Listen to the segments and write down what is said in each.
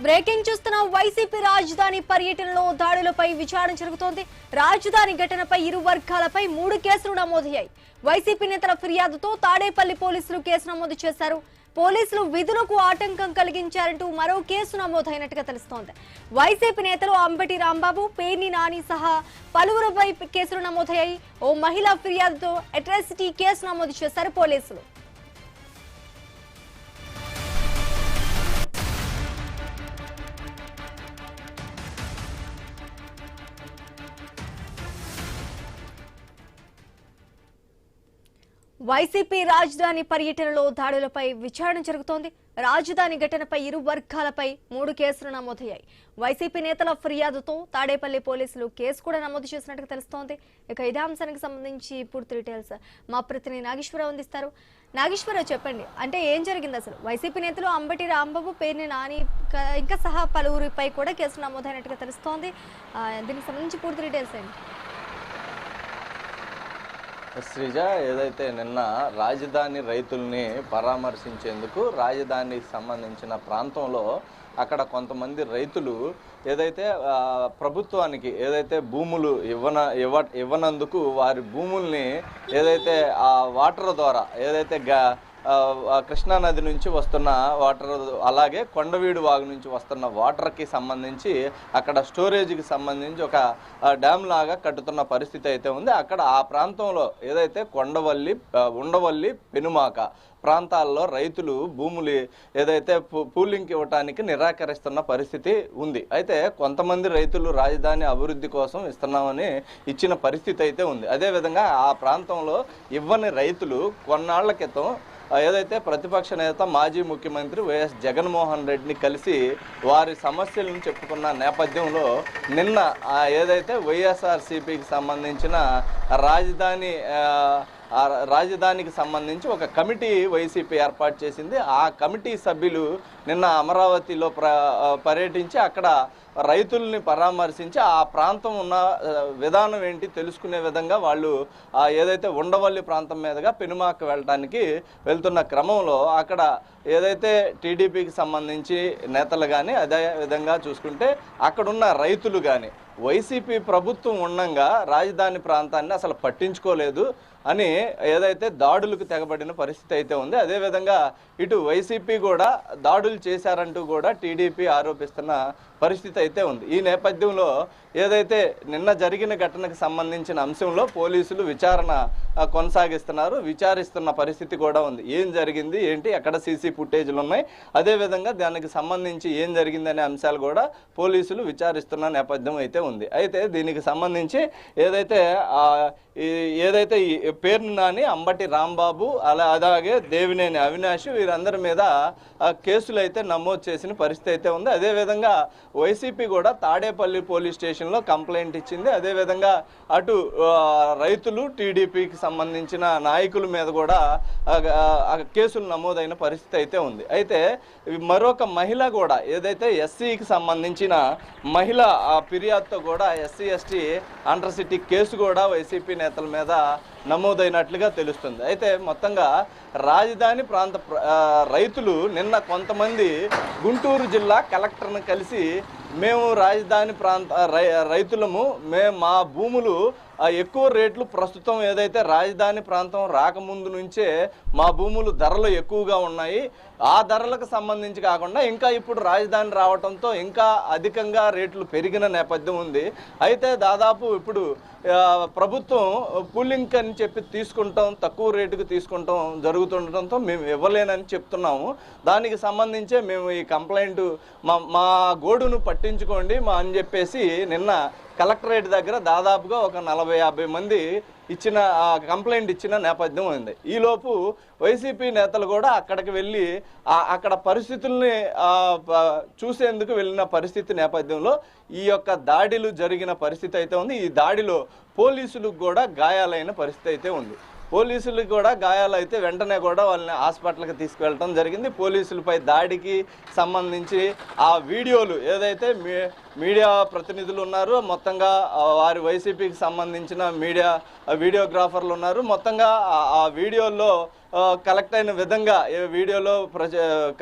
Breaking చూస్తున్నాం. YCP రాజధాని పర్యటనలో దాడులపై విచారణ జరుగుతోంది. రాజధాని ఘటనపై ఇరు వర్గాలపై 3 కేసులు నమోదయ్యాయి. వైసీపీ నేతల ఫిర్యాదుతో తాడేపల్లి పోలీసులు కేసు నమోదు చేశారు. పోలీసులు విధులకు ఆటంకం కలిగించారంటూ మరో కేసు నమోదైనట్టుగా తెలుస్తోంది. వైసీపీ నేతలు అంబటి రాంబాబు, పేర్ని నాని సహా పలువురుపై కేసులు నమోదయ్యాయి. ఓ మహిళా ఫిర్యాదుతో అట్రాసిటీ కేసు నమోదు చేశారు పోలీసులు. వైసీపీ రాజధాని పర్యటనలో దాడులపై విచారణ జరుగుతోంది. రాజధాని ఘటనపై ఇరు వర్గాలపై 3 కేసులు నమోదయ్యాయి. వైసీపీ నేతల ఫిర్యాదుతో తాడేపల్లి పోలీసులు కేసు కూడా నమోదు చేసినట్టుగా తెలుస్తోంది. ఇక ఇదే అంశానికి సంబంధించి పూర్తి డీటెయిల్స్ మా ప్రతినిధి నాగేశ్వరరావు అందిస్తారు. నాగేశ్వరరావు, చెప్పండి, అంటే ఏం జరిగింది అసలు? వైసీపీ నేతలు అంబటి రాంబాబు, పేర్ని నాని ఇంకా సహా పలువురిపై కూడా కేసు నమోదైనట్టుగా తెలుస్తోంది. దీనికి సంబంధించి పూర్తి డీటెయిల్స్ ఏంటి? శ్రీజ, ఏదైతే నిన్న రాజధాని రైతుల్ని పరామర్శించేందుకు రాజధానికి సంబంధించిన ప్రాంతంలో అక్కడ కొంతమంది రైతులు ఏదైతే ప్రభుత్వానికి ఏదైతే భూములు ఇవ్వనందుకు వారి భూముల్ని ఏదైతే ఆ వాటర్ ద్వారా ఏదైతే కృష్ణానది నుంచి వస్తున్న వాటర్, అలాగే కొండవీడు వాగు నుంచి వస్తున్న వాటర్కి సంబంధించి అక్కడ స్టోరేజ్కి సంబంధించి ఒక డ్యామ్ లాగా కట్టుతున్న పరిస్థితి అయితే ఉంది. అక్కడ ఆ ప్రాంతంలో ఏదైతే ఉండవల్లి, పెనుమాక ప్రాంతాల్లో రైతులు భూములు ఏదైతే పూలింగ్కి ఇవ్వటానికి నిరాకరిస్తున్న పరిస్థితి ఉంది. అయితే కొంతమంది రైతులు రాజధాని అభివృద్ధి కోసం ఇస్తున్నామని ఇచ్చిన పరిస్థితి అయితే ఉంది. అదేవిధంగా ఆ ప్రాంతంలో ఇవ్వని రైతులు కొన్నాళ్ల క్రితం ఏదైతే ప్రతిపక్ష నేత మాజీ ముఖ్యమంత్రి వైఎస్ జగన్మోహన్ రెడ్డిని కలిసి వారి సమస్యలను చెప్పుకున్న నేపథ్యంలో నిన్న ఏదైతే వైఎస్ఆర్సీపీకి సంబంధించిన రాజధానికి సంబంధించి ఒక కమిటీ వైసీపీ ఏర్పాటు చేసింది. ఆ కమిటీ సభ్యులు నిన్న అమరావతిలో పర్యటించి అక్కడ రైతుల్ని పరామర్శించి ఆ ప్రాంతం ఉన్న విధానం ఏంటి తెలుసుకునే విధంగా వాళ్ళు ఏదైతే ఉండవల్లి ప్రాంతం మీదుగా పెనుమాక వెళ్ళడానికి వెళ్తున్న క్రమంలో అక్కడ ఏదైతే టీడీపీకి సంబంధించి నేతలు కానీ అదే విధంగా చూసుకుంటే అక్కడున్న రైతులు కానీ వైసీపీ ప్రభుత్వం ఉండగా రాజధాని ప్రాంతాన్ని అసలు పట్టించుకోలేదు అని ఏదైతే దాడులకు తెగబడిన పరిస్థితి అయితే ఉంది. అదేవిధంగా ఇటు వైసీపీ కూడా దాడులు చేశారంటూ కూడా టీడీపీ ఆరోపిస్తున్న పరిస్థితి అయితే ఉంది. ఈ నేపథ్యంలో ఏదైతే నిన్న జరిగిన ఘటనకు సంబంధించిన అంశంలో పోలీసులు విచారణ కొనసాగిస్తున్నారు, విచారిస్తున్న పరిస్థితి కూడా ఉంది. ఏం జరిగింది ఏంటి, ఎక్కడ సీసీ ఫుటేజ్లు ఉన్నాయి, అదేవిధంగా దానికి సంబంధించి ఏం జరిగిందనే అంశాలు కూడా పోలీసులు విచారిస్తున్న నేపథ్యం అయితే ఉంది. అయితే దీనికి సంబంధించి ఏదైతే పేర్ని నాని, అంబటి రాంబాబు, అలాగే దేవినేని అవినాష్ వీరందరి మీద కేసులు అయితే నమోదు చేసిన పరిస్థితి అయితే ఉంది. అదేవిధంగా వైసీపీ కూడా తాడేపల్లి పోలీస్ స్టేషన్లో కంప్లైంట్ ఇచ్చింది. అదేవిధంగా అటు రైతులు, టీడీపీకి సంబంధించిన నాయకుల మీద కూడా కేసులు నమోదైన పరిస్థితి అయితే ఉంది. అయితే మరొక మహిళ కూడా ఏదైతే ఎస్సీకి సంబంధించిన మహిళ ఫిర్యాదుతో కూడా ఎస్సీ ఎస్టీ అంటర్సిటీ కేసు కూడా వైసీపీ నేతల మీద నమోదైనట్లుగా తెలుస్తుంది. అయితే మొత్తంగా రాజధాని ప్రాంత రైతులు నిన్న కొంతమంది గుంటూరు జిల్లా కలెక్టర్ను కలిసి మేము రాజధాని ప్రాంత రైతులము, మా భూములు ఎక్కువ రేట్లు ప్రస్తుతం ఏదైతే రాజధాని ప్రాంతం రాకముందు నుంచే మా భూములు ధరలు ఎక్కువగా ఉన్నాయి, ఆ ధరలకు సంబంధించి కాకుండా ఇంకా ఇప్పుడు రాజధాని రావడంతో ఇంకా అధికంగా రేట్లు పెరిగిన నేపథ్యం ఉంది. అయితే దాదాపు ఇప్పుడు ప్రభుత్వం పూలింగ్ అని చెప్పి తీసుకుంటాం, తక్కువ రేటుకు తీసుకుంటాం జరుగుతుండటంతో మేము ఇవ్వలేనని చెప్తున్నాము. దానికి సంబంధించే మేము ఈ కంప్లైంట్ మా గోడును పట్టించుకోండి అని చెప్పేసి నిన్న కలెక్టరేట్ దగ్గర దాదాపుగా ఒక 40-50 మంది కంప్లైంట్ ఇచ్చిన నేపథ్యం ఉంది. ఈలోపు వైసీపీ నేతలు కూడా అక్కడికి వెళ్ళి అక్కడ పరిస్థితుల్ని చూసేందుకు వెళ్ళిన పరిస్థితి నేపథ్యంలో ఈ యొక్క దాడులు జరిగిన పరిస్థితి అయితే ఉంది. ఈ దాడిలో పోలీసులకు కూడా గాయాలైన పరిస్థితి అయితే ఉంది. పోలీసులకు కూడా గాయాలైతే వెంటనే కూడా వాళ్ళని హాస్పిటల్కి తీసుకువెళ్ళడం జరిగింది. పోలీసులపై దాడికి సంబంధించి ఆ వీడియోలు ఏదైతే మీడియా ప్రతినిధులు ఉన్నారు, మొత్తంగా వారి వైసీపీకి సంబంధించిన వీడియోగ్రాఫర్లు ఉన్నారు, మొత్తంగా ఆ వీడియోల్లో కలెక్ట్ అయిన విధంగా వీడియోలో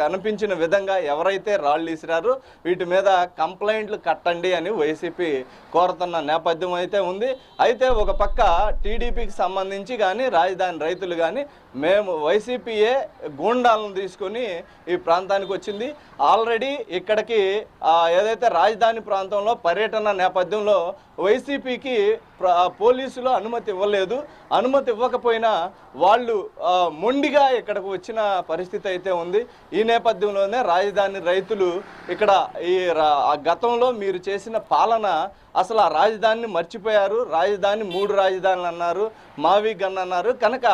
కనిపించిన విధంగా ఎవరైతే రాళ్ళు ఇసిరారో వీటి మీద కంప్లైంట్లు కట్టండి అని వైసీపీ కోరుతున్న నేపథ్యం అయితే ఉంది. అయితే ఒక పక్క టీడీపీకి సంబంధించి కానీ రాజధాని రైతులు కానీ మేము వైసీపీయే గూండాలను తీసుకొని ఈ ప్రాంతానికి వచ్చింది. ఆల్రెడీ ఇక్కడికి ఏదైతే రాజధాని ప్రాంతంలో పర్యటన నేపథ్యంలో వైసీపీకి పోలీసులు అనుమతి ఇవ్వలేదు. అనుమతి ఇవ్వకపోయినా వాళ్ళు మొండిగా ఇక్కడికి వచ్చిన పరిస్థితి అయితే ఉంది. ఈ నేపథ్యంలోనే రాజధాని రైతులు ఇక్కడ ఈ గతంలో మీరు చేసిన పాలన అసలు ఆ రాజధానిని మర్చిపోయారు, రాజధాని 3 రాజధానులు అన్నారు, మావి గన్ అన్నారు, కనుక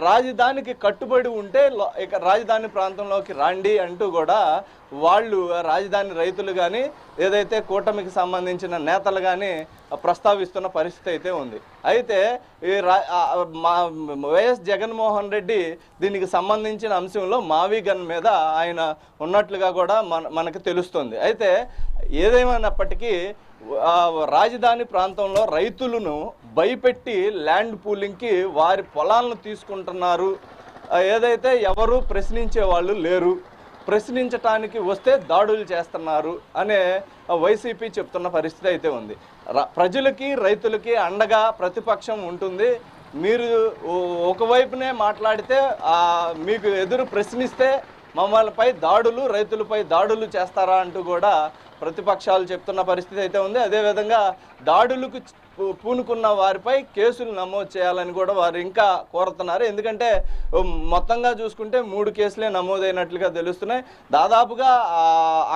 రాజధానికి కట్టుబడి ఉంటే ఇక రాజధాని ప్రాంతంలోకి రండి అంటూ కూడా వాళ్ళు రాజధాని రైతులు కానీ ఏదైతే కూటమికి సంబంధించిన నేతలు కానీ ప్రస్తావిస్తున్న పరిస్థితి అయితే ఉంది. అయితే ఈ వైఎస్ జగన్మోహన్ రెడ్డి దీనికి సంబంధించిన అంశంలో మావి గన్ మీద ఆయన ఉన్నట్లుగా కూడా మనకు తెలుస్తుంది. అయితే ఏదేమైనప్పటికీ రాజధాని ప్రాంతంలో రైతులను భయపెట్టి ల్యాండ్ పూలింగ్కి వారి పొలాలను తీసుకుంటున్నారు. ఏదైతే ఎవరు ప్రశ్నించే వాళ్ళు లేరు, ప్రశ్నించటానికి వస్తే దాడులు చేస్తున్నారు అనే వైసీపీ చెప్తున్న పరిస్థితి అయితే ఉంది. ప్రజలకి రైతులకి అండగా ప్రతిపక్షం ఉంటుంది. మీరు ఒకవైపునే మాట్లాడితే మీకు ఎదురు ప్రశ్నిస్తే మమ్మల్నిపై దాడులు, రైతులపై దాడులు చేస్తారా అంటూ కూడా ప్రతిపక్షాలు చెప్తున్న పరిస్థితి అయితే ఉంది. అదేవిధంగా దాడులకు పూనుకున్న వారిపై కేసులు నమోదు చేయాలని కూడా వారు ఇంకా కోరుతున్నారు. ఎందుకంటే మొత్తంగా చూసుకుంటే 3 కేసులే నమోదైనట్లుగా తెలుస్తున్నాయి. దాదాపుగా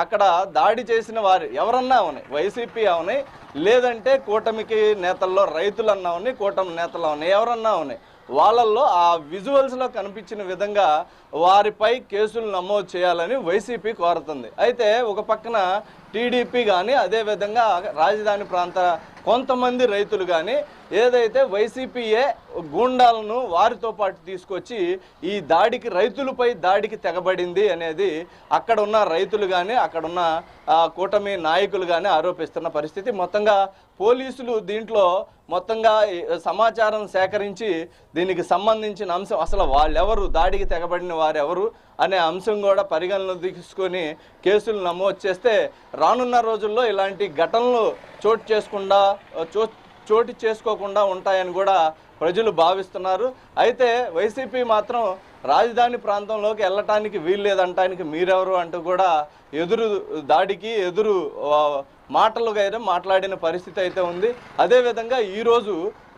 అక్కడ దాడి చేసిన వారు ఎవరన్నా ఉన్నాయి, వైసీపీ అవునాయి, లేదంటే కూటమికి నేతల్లో రైతులు అన్నా ఉన్నాయి, కూటమి నేతలు ఉన్నాయి, ఎవరన్నా ఉన్నాయి. వాళ్ళల్లో ఆ విజువల్స్లో కనిపించిన విధంగా వారిపై కేసులు నమోదు చేయాలని వైసీపీ కోరుతుంది. అయితే ఒక పక్కన టీడీపీ కానీ అదేవిధంగా రాజధాని ప్రాంత కొంతమంది రైతులు కానీ ఏదైతే వైసీపీయే గూండాలను వారితో పాటు తీసుకొచ్చి ఈ దాడికి రైతులపై దాడికి తెగబడింది అనేది అక్కడ ఉన్న రైతులు కానీ అక్కడున్న కూటమి నాయకులు కానీ ఆరోపిస్తున్న పరిస్థితి. మొత్తంగా పోలీసులు దీంట్లో మొత్తంగా సమాచారం సేకరించి దీనికి సంబంధించిన అంశం అసలు వాళ్ళెవరు, దాడికి తెగబడిన వారెవరు అనే అంశం కూడా పరిగణన తీసుకొని కేసులు నమోదు చేస్తే రానున్న రోజుల్లో ఇలాంటి ఘటనలు చోటు చేసుకోకుండా ఉంటాయని కూడా ప్రజలు భావిస్తున్నారు. అయితే వైసీపీ మాత్రం రాజధాని ప్రాంతంలోకి వెళ్ళటానికి వీల్లేదంటానికి మీరెవరు అంటూ కూడా ఎదురు మాటలుగా మాట్లాడిన పరిస్థితి అయితే ఉంది. అదేవిధంగా ఈరోజు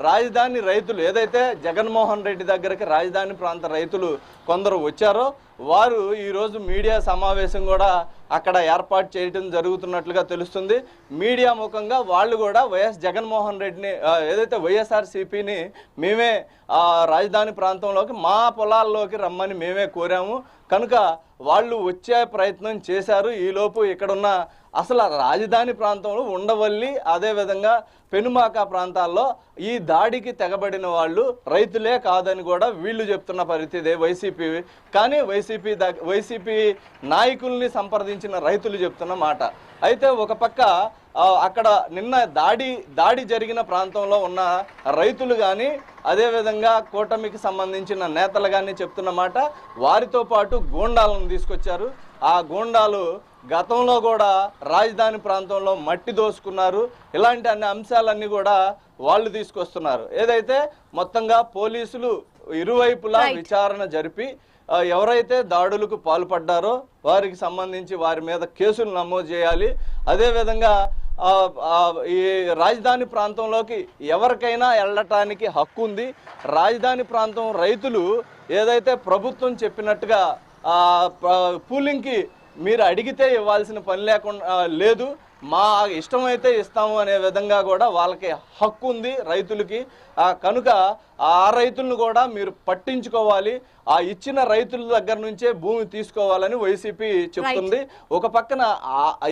రాజధాని రైతులు ఏదైతే జగన్మోహన్ రెడ్డి దగ్గరికి రాజధాని ప్రాంత రైతులు కొందరు వచ్చారో వారు ఈరోజు మీడియా సమావేశం కూడా అక్కడ ఏర్పాటు చేయడం జరుగుతున్నట్లుగా తెలుస్తుంది. మీడియా ముఖంగా వాళ్ళు కూడా వైఎస్ జగన్మోహన్ రెడ్డిని ఏదైతే వైఎస్ఆర్సీపీని మేమే రాజధాని ప్రాంతంలోకి మా పొలాల్లోకి రమ్మని మేమే కోరాము, కనుక వాళ్ళు వచ్చే ప్రయత్నం చేశారు. ఈలోపు ఇక్కడున్న అసలు రాజధాని ప్రాంతంలో ఉండవల్లి అదేవిధంగా పెనుమాక ప్రాంతాల్లో ఈ దాడికి తెగబడిన రైతులే కాదని కూడా వీళ్ళు చెప్తున్న పరిస్థితి వైసీపీ. కానీ వైసీపీ నాయకుల్ని సంప్రదించిన రైతులు చెప్తున్న మాట. అయితే ఒక పక్క అక్కడ నిన్న దాడి జరిగిన ప్రాంతంలో ఉన్న రైతులు కానీ అదేవిధంగా కూటమికి సంబంధించిన నేతలు కానీ చెప్తున్న మాట, వారితో పాటు గూండాలను తీసుకొచ్చారు. ఆ గూండాలు గతంలో కూడా రాజధాని ప్రాంతంలో మట్టి దోసుకున్నారు. ఇలాంటి అన్ని అంశాలన్నీ కూడా వాళ్ళు తీసుకొస్తున్నారు. ఏదైతే మొత్తంగా పోలీసులు ఇరువైపులా విచారణ జరిపి ఎవరైతే దాడులకు పాల్పడ్డారో వారికి సంబంధించి వారి మీద కేసులు నమోదు చేయాలి. అదేవిధంగా ఈ రాజధాని ప్రాంతంలోకి ఎవరికైనా వెళ్ళటానికి హక్కు ఉంది. రాజధాని ప్రాంతం రైతులు ఏదైతే ప్రభుత్వం చెప్పినట్టుగా పూలింగ్కి మీరు అడిగితే ఇవ్వాల్సిన పని లేకుండా లేదు, మా ఇష్టమైతే ఇస్తాము అనే విధంగా కూడా వాళ్ళకి హక్కు ఉంది రైతులకి. కనుక ఆ రైతులను కూడా మీరు పట్టించుకోవాలి, ఆ ఇచ్చిన రైతుల దగ్గర నుంచే భూమి తీసుకోవాలని వైసీపీ చెప్తుంది. ఒక పక్కన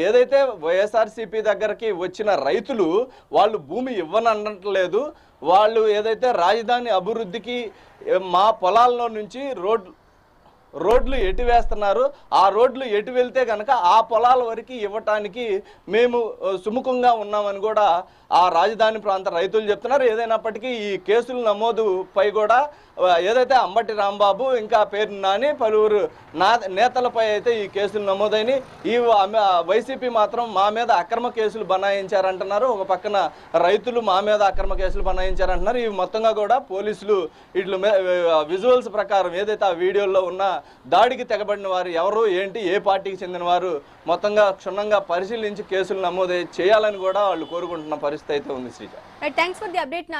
ఏదైతే వైఎస్ఆర్సీపీ దగ్గరకి వచ్చిన రైతులు వాళ్ళు భూమి ఇవ్వనట్లేదు, వాళ్ళు ఏదైతే రాజధాని అభివృద్ధికి మా పొలాల్లో నుంచి రోడ్లు ఎటు వేస్తున్నారు, ఆ రోడ్లు ఎటు వెళ్తే కనుక ఆ పొలాల వరకు ఇవ్వటానికి మేము సుముఖంగా ఉన్నామని కూడా ఆ రాజధాని ప్రాంత రైతులు చెప్తున్నారు. ఏదైనప్పటికీ ఈ కేసులు నమోదుపై కూడా ఏదైతే అంబటి రాంబాబు ఇంకా పేరు నాని పలువురు నేతలపై అయితే ఈ కేసులు నమోదైనవి. ఈ వైసీపీ మాత్రం మా మీద అక్రమ కేసులు బనాయించారంటున్నారు. ఒక పక్కన రైతులు మా మీద అక్రమ కేసులు బనాయించారంటున్నారు. ఇవి మొత్తంగా కూడా పోలీసులు వీటి విజువల్స్ ప్రకారం ఏదైతే ఆ వీడియోలో ఉన్న దాడికి తెగబడిన వారు ఎవరు ఏంటి ఏ పార్టీకి చెందిన వారు మొత్తంగా క్షుణ్ణంగా పరిశీలించి కేసులు నమోదు చేయాలని కూడా వాళ్ళు కోరుకుంటున్న పరిస్థితి అయితే ఉంది. Sreeja, thanks for the update.